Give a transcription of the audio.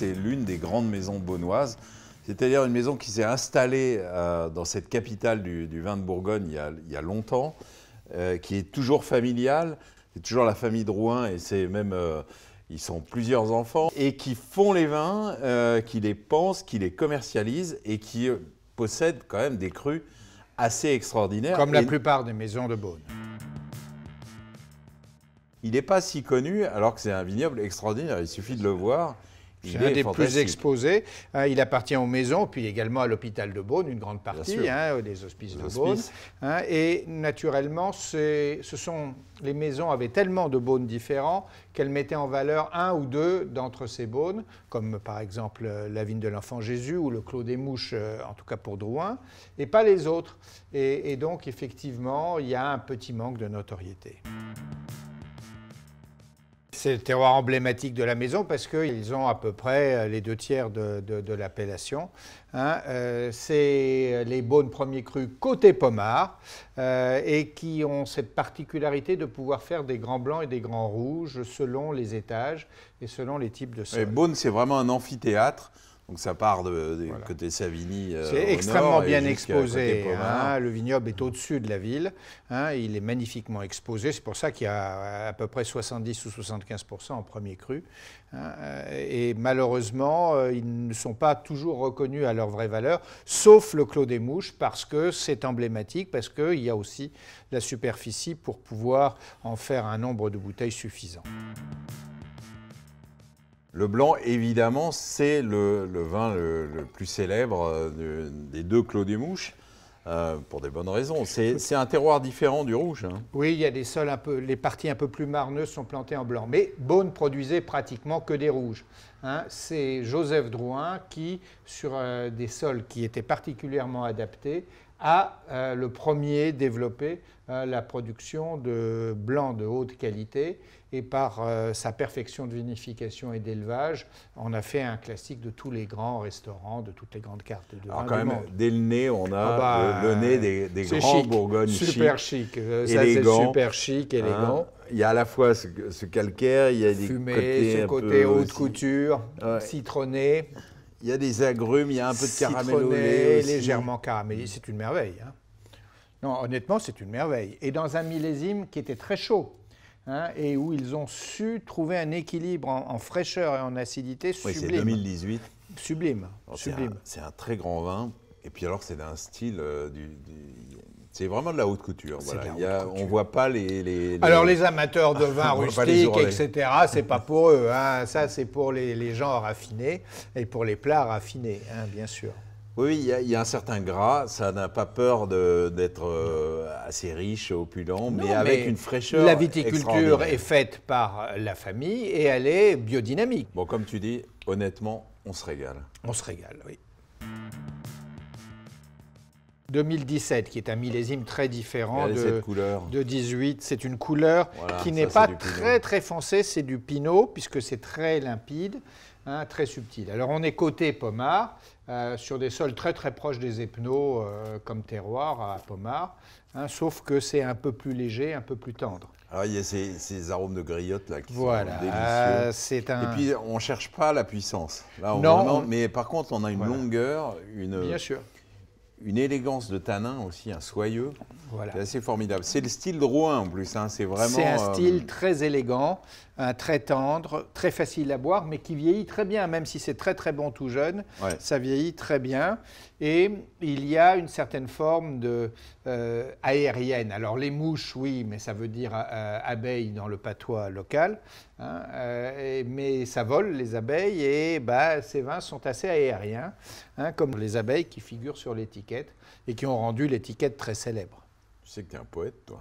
c'est l'une des grandes maisons beaunoises, c'est-à-dire une maison qui s'est installée dans cette capitale du vin de Bourgogne il y a longtemps, qui est toujours familiale, c'est toujours la famille Drouhin et c'est même, ils sont plusieurs enfants, et qui font les vins, qui les pensent, qui les commercialisent et qui possèdent quand même des crus assez extraordinaires. Comme la plupart des maisons de Beaune. Il n'est pas si connu alors que c'est un vignoble extraordinaire, il suffit de le voir. C'est un des plus exposés. Il appartient aux maisons, puis également à l'hôpital de Beaune, une grande partie, des hospices de Beaune. Et naturellement, les maisons avaient tellement de Beaunes différents qu'elles mettaient en valeur un ou deux d'entre ces Beaunes, comme par exemple la vigne de l'Enfant Jésus ou le Clos des Mouches, en tout cas pour Drouhin, et pas les autres. Et donc, effectivement, il y a un petit manque de notoriété. C'est le terroir emblématique de la maison parce qu'ils ont à peu près les 2/3 de l'appellation. C'est les Beaunes premiers crus côté Pommard et qui ont cette particularité de pouvoir faire des grands blancs et des grands rouges selon les étages et selon les types de sols. Beaune, c'est vraiment un amphithéâtre. Donc ça part de côté Savigny. C'est extrêmement bien exposé. Le vignoble est au-dessus de la ville. Il est magnifiquement exposé. C'est pour ça qu'il y a à peu près 70 ou 75% en premier cru. Et malheureusement, ils ne sont pas toujours reconnus à leur vraie valeur, sauf le Clos des Mouches, parce que c'est emblématique, parce qu'il y a aussi la superficie pour pouvoir en faire un nombre de bouteilles suffisant. Le blanc, évidemment, c'est le vin le plus célèbre des deux Clos des Mouches, pour des bonnes raisons. C'est un terroir différent du rouge. Oui, il y a des sols les parties un peu plus marneuses sont plantées en blanc. Mais Beaune produisait pratiquement que des rouges. C'est Joseph Drouhin qui, sur des sols qui étaient particulièrement adaptés, a le premier développé la production de blancs de haute qualité et par sa perfection de vinification et d'élevage, on a fait un classique de tous les grands restaurants, de toutes les grandes cartes de vin. Alors quand même, dès le nez, on a le nez des grands Bourgognes super chic. Ça, c'est super chic, élégant. Il y a à la fois ce calcaire, il y a des fumé, ce côté haute couture, citronné. Il y a des agrumes, il y a un peu de caramel au lait aussi. Légèrement caramélisé, c'est une merveille. Non, honnêtement, c'est une merveille. Et dans un millésime qui était très chaud, et où ils ont su trouver un équilibre en fraîcheur et en acidité sublime. C'est 2018. Sublime. C'est un très grand vin. Et puis alors, c'est d'un style c'est vraiment de la haute couture. Voilà. On ne voit pas les... Alors les amateurs de vin rustique, etc., c'est pas pour eux. Ça, c'est pour les gens raffinés et pour les plats raffinés, bien sûr. Oui, il y a un certain gras. Ça n'a pas peur d'être assez riche, opulent, mais avec une fraîcheur. La viticulture est faite par la famille et elle est biodynamique. Bon, comme tu dis, honnêtement, on se régale. On se régale, oui. 2017, qui est un millésime très différent de 18. C'est une couleur qui n'est pas très foncée, c'est du pinot, puisque c'est très limpide, très subtil. Alors on est côté Pommard, sur des sols très proches des Epnots comme terroir à Pommard, sauf que c'est un peu plus léger, un peu plus tendre. Alors il y a ces arômes de griotte là qui sont délicieux. Et puis on ne cherche pas la puissance. Là, mais par contre on a une longueur, Bien sûr. Une élégance de tanin aussi, un soyeux, c'est assez formidable. C'est le style Drouhin en plus, c'est vraiment... C'est un style très élégant, très tendre, très facile à boire, mais qui vieillit très bien, même si c'est très bon tout jeune, ça vieillit très bien. Et il y a une certaine forme aérienne. Alors les mouches, oui, mais ça veut dire abeilles dans le patois local, mais ça vole les abeilles et ces vins sont assez aériens, comme les abeilles qui figurent sur l'étiquette et qui ont rendu l'étiquette très célèbre. Tu sais que tu es un poète, toi.